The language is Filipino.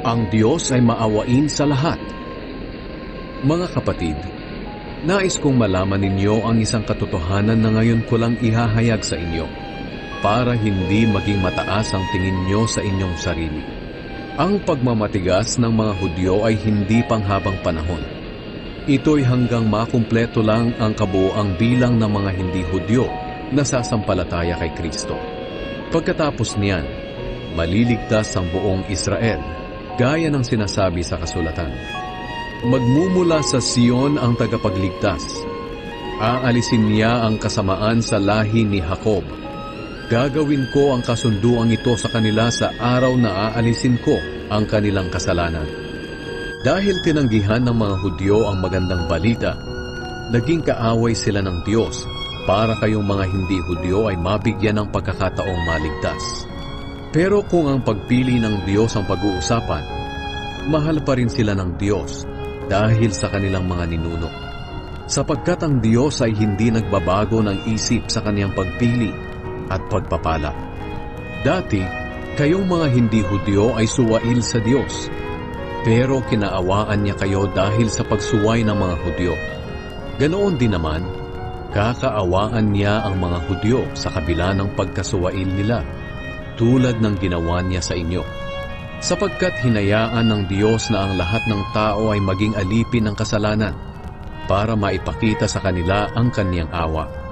Ang Diyos ay maawain sa lahat. Mga kapatid, nais kong malaman ninyo ang isang katotohanan na ngayon ko lang ihahayag sa inyo para hindi maging mataas ang tingin nyo sa inyong sarili. Ang pagmamatigas ng mga Hudyo ay hindi panghabang panahon. Ito'y hanggang makumpleto lang ang kabuoang bilang ng mga hindi Hudyo na sasampalataya kay Kristo. Pagkatapos niyan, maliligtas ang buong Israel, gaya ng sinasabi sa kasulatan. Magmumula sa Sion ang tagapagligtas. Aalisin niya ang kasamaan sa lahi ni Jacob. Gagawin ko ang kasunduang ito sa kanila sa araw na aalisin ko ang kanilang kasalanan. Dahil tinanggihan ng mga Hudyo ang magandang balita, naging kaaway sila ng Diyos para kayong mga hindi Hudyo ay mabigyan ng pagkakataong maligtas. Pero kung ang pagpili ng Diyos ang pag-uusapan, mahal pa rin sila ng Diyos dahil sa kanilang mga ninuno. Sapagkat ang Diyos ay hindi nagbabago ng isip sa kaniyang pagpili at pagpapala. Dati, kayong mga hindi Hudyo ay suwail sa Diyos, pero kinaawaan niya kayo dahil sa pagsuway ng mga Hudyo. Ganoon din naman, kakaawaan niya ang mga Hudyo sa kabila ng pagkasuwail nila, tulad ng ginawa niya sa inyo. Sapagkat hinayaan ng Diyos na ang lahat ng tao ay maging alipin ng kasalanan para maipakita sa kanila ang kaniyang awa.